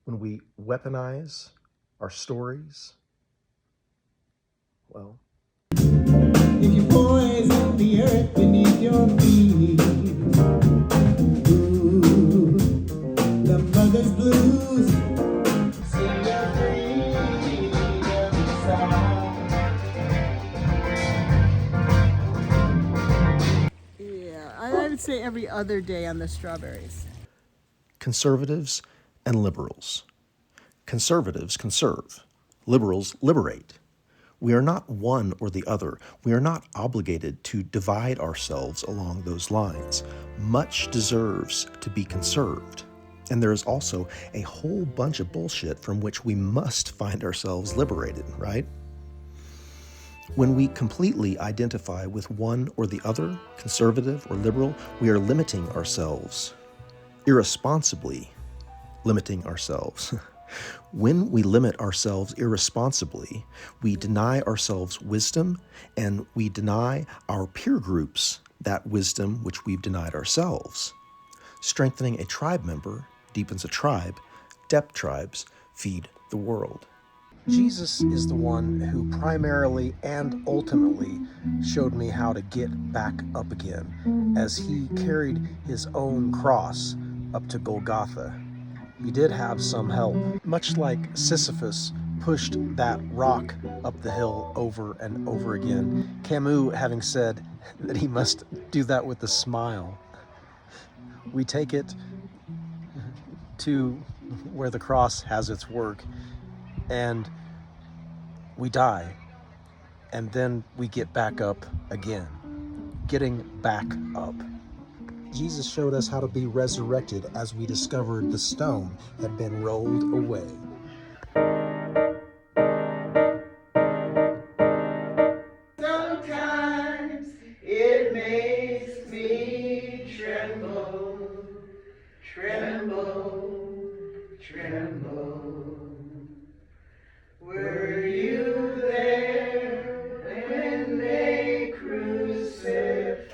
when we weaponize our stories, well, if you poison the earth beneath your feet, ooh, the mother's blues, sing your freedom song. Yeah, I would say every other day on the strawberries. conservatives and liberals. Conservatives conserve, liberals liberate. We are not one or the other. We are not obligated to divide ourselves along those lines. Much deserves to be conserved. And there is also a whole bunch of bullshit from which we must find ourselves liberated, right? When we completely identify with one or the other, conservative or liberal, we are limiting ourselves, irresponsibly limiting ourselves. When we limit ourselves irresponsibly, we deny ourselves wisdom and we deny our peer groups that wisdom which we've denied ourselves. Strengthening a tribe member deepens a tribe. Depth tribes feed the world. Jesus is the one who primarily and ultimately showed me how to get back up again as he carried his own cross up to Golgotha. He did have some help, much like Sisyphus pushed that rock up the hill over and over again, Camus having said that he must do that with a smile. We take it to where the cross has its work, and we die, and then we get back up again. Getting back up. Jesus showed us how to be resurrected as we discovered the stone had been rolled away. Sometimes it makes me tremble, tremble, tremble. Were you there when they crucified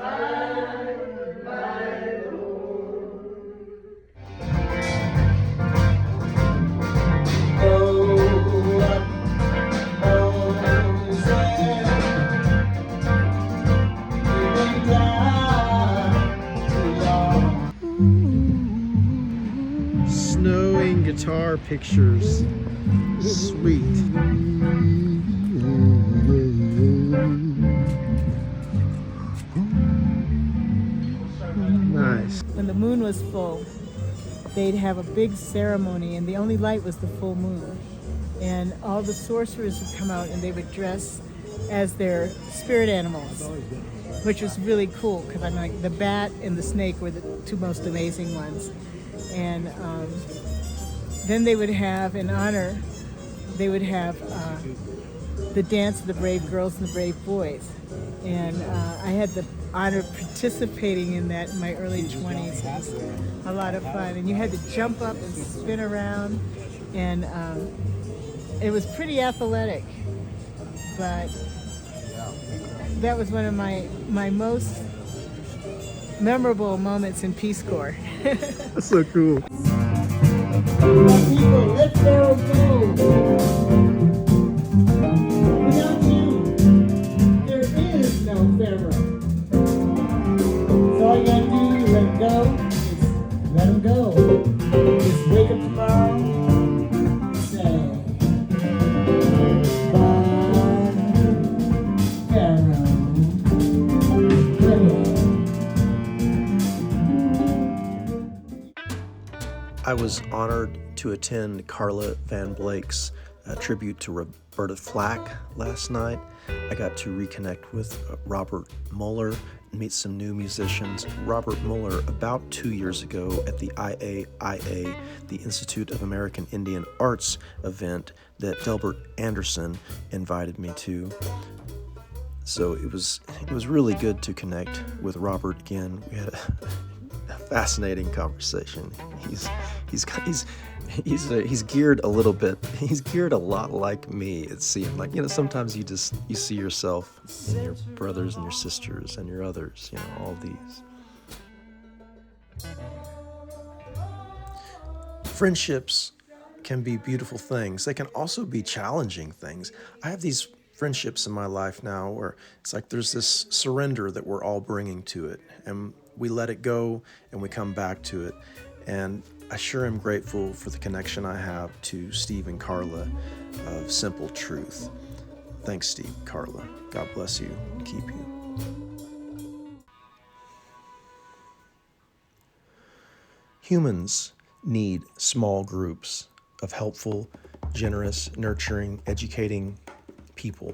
my Lord? Oh, what Hosanna, you went down to your Snowing guitar pictures. Sweet. Nice. When the moon was full, they'd have a big ceremony, and the only light was the full moon. And all the sorcerers would come out, and they would dress as their spirit animals, which was really cool because I'm like the bat and the snake were the two most amazing ones. And then they would have, in honor, they would have the dance of the brave girls and the brave boys. And I had the honor of participating in that in my early 20s. It was a lot of fun. And you had to jump up and spin around. And it was pretty athletic. But that was one of my most memorable moments in Peace Corps. That's so cool. people. Let Pharaoh go. Without you, there is no Pharaoh. So all you gotta do to let him go is let him go. Just wake up tomorrow and say, bye, Pharaoh. I was honored to attend Carla Van Blake's tribute to Roberta Flack last night. I got to reconnect with Robert Mueller and meet some new musicians. Robert Mueller, about 2 years ago at the IAIA, the Institute of American Indian Arts event that Delbert Anderson invited me to. So it was really good to connect with Robert again. We had a fascinating conversation. He's geared a little bit. He's geared a lot like me. It seemed like, sometimes you see yourself in your brothers and your sisters and your others. All these friendships can be beautiful things. They can also be challenging things. I have these friendships in my life now where it's like there's this surrender that we're all bringing to it, and we let it go and we come back to it. And I sure am grateful for the connection I have to Steve and Carla of Simple Truth. Thanks, Steve, Carla. God bless you and keep you. Humans need small groups of helpful, generous, nurturing, educating people,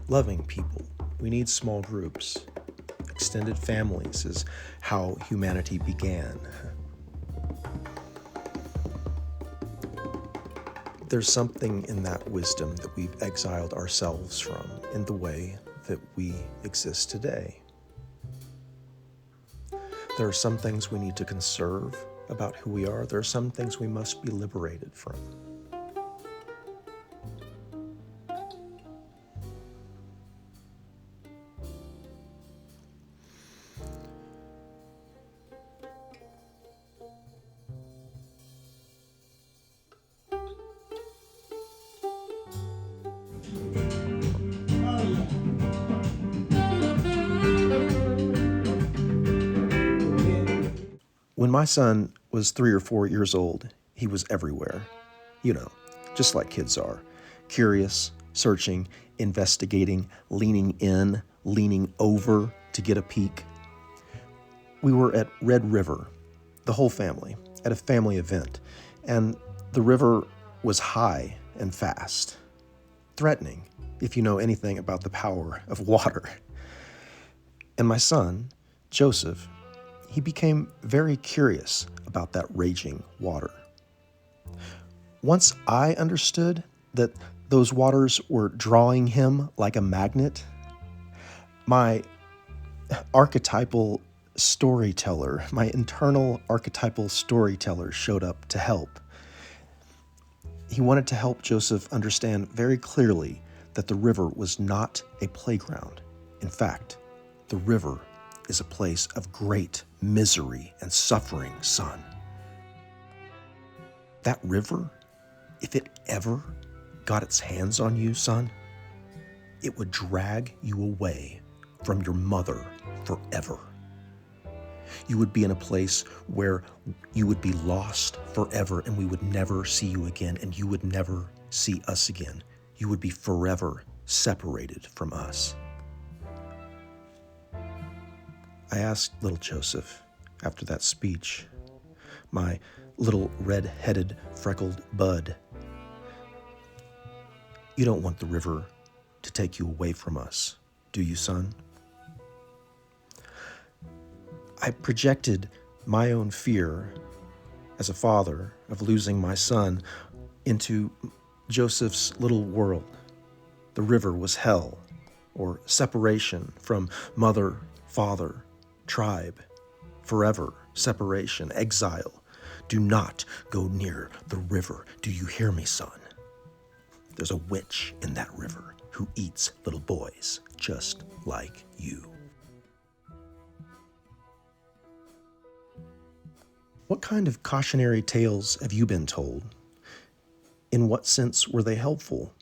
loving people. We need small groups. Extended families is how humanity began. There's something in that wisdom that we've exiled ourselves from in the way that we exist today. There are some things we need to conserve about who we are. There are some things we must be liberated from. When my son was 3 or 4 years old, he was everywhere. You know, just like kids are. Curious, searching, investigating, leaning in, leaning over to get a peek. We were at Red River, the whole family, at a family event, and the river was high and fast, threatening, if you know anything about the power of water. And my son, Joseph, he became very curious about that raging water. Once I understood that those waters were drawing him like a magnet, my archetypal storyteller, my internal archetypal storyteller showed up to help. He wanted to help Joseph understand very clearly that the river was not a playground. In fact, the river is a place of great misery and suffering, son. That river, if it ever got its hands on you, son, it would drag you away from your mother forever. You would be in a place where you would be lost forever, and we would never see you again, and you would never see us again. You would be forever separated from us. I asked little Joseph after that speech, my little red-headed, freckled bud, you don't want the river to take you away from us, do you, son? I projected my own fear as a father of losing my son into Joseph's little world. The river was hell, or separation from mother, father, tribe, forever, separation, exile. Do not go near the river. Do you hear me, son? There's a witch in that river who eats little boys just like you. What kind of cautionary tales have you been told? In what sense were they helpful?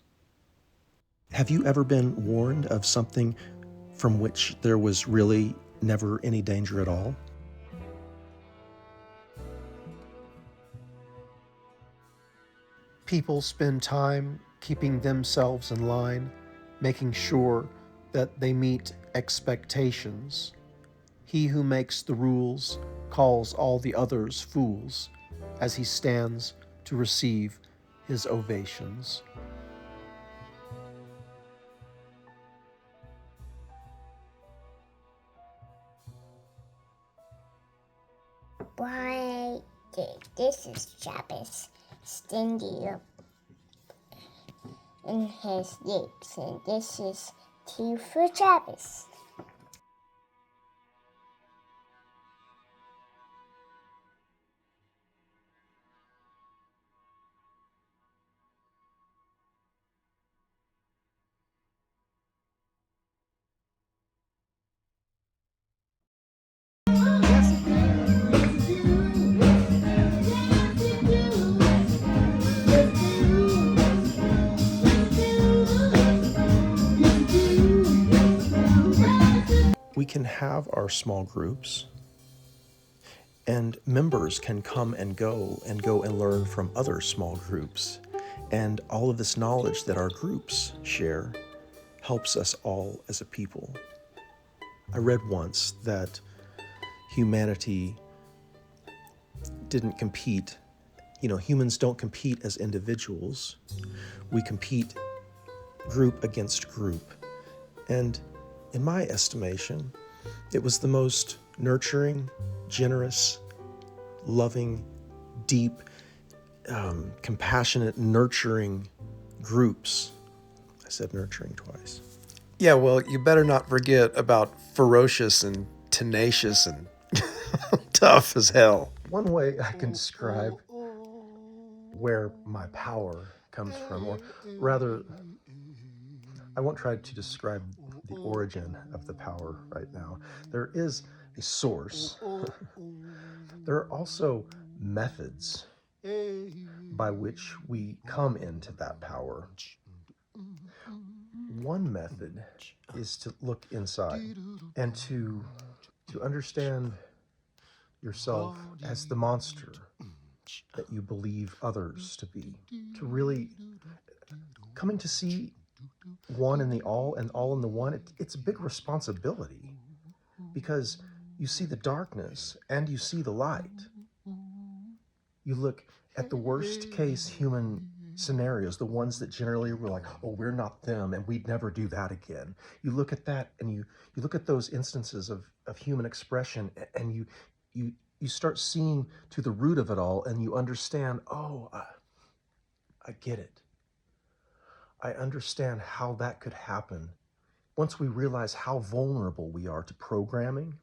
Have you ever been warned of something from which there was really never any danger at all? People spend time keeping themselves in line, making sure that they meet expectations. He who makes the rules calls all the others fools as he stands to receive his ovations. Why, this is Travis Stingy up in his lips, and this is tea for Travis. Yes, can have our small groups, and members can come and go and learn from other small groups. And all of this knowledge that our groups share helps us all as a people. I read once that humanity didn't compete. Humans don't compete as individuals. We compete group against group. And in my estimation, it was the most nurturing, generous, loving, deep, compassionate, nurturing groups. I said nurturing twice. Yeah, well, you better not forget about ferocious and tenacious and tough as hell. One way I can describe where my power comes from, or rather, I won't try to describe the origin of the power right now. There is a source. There are also methods by which we come into that power. One method is to look inside and to understand yourself as the monster that you believe others to be, to really coming to see one in the all and all in the one. It's a big responsibility because you see the darkness and you see the light. You look at the worst case human scenarios, the ones that generally were like, oh, we're not them and we'd never do that again. You look at that and you look at those instances of human expression, and you start seeing to the root of it all, and you understand, oh, I get it. I understand how that could happen. Once we realize how vulnerable we are to programming,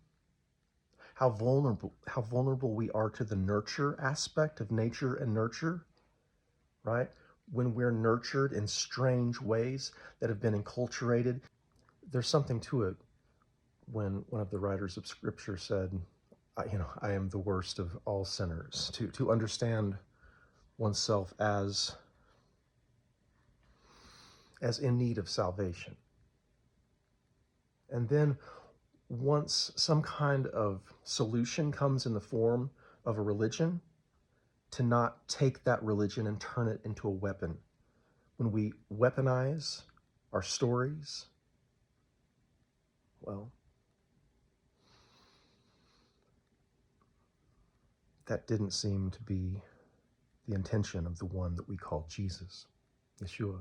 how vulnerable we are to the nurture aspect of nature and nurture, right? When we're nurtured in strange ways that have been enculturated, there's something to it when one of the writers of Scripture said, I am the worst of all sinners. To understand oneself as in need of salvation. And then once some kind of solution comes in the form of a religion, to not take that religion and turn it into a weapon. When we weaponize our stories, well, that didn't seem to be the intention of the one that we call Jesus, Yeshua.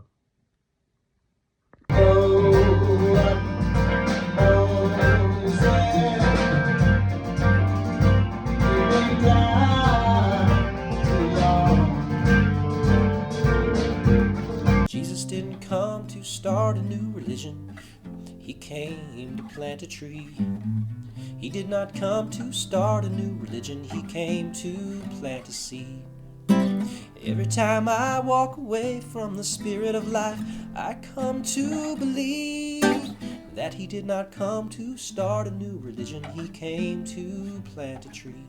Jesus didn't come to start a new religion. He came to plant a tree. He did not come to start a new religion. He came to plant a seed. Every time I walk away from the spirit of life, I come to believe that he did not come to start a new religion. He came to plant a tree.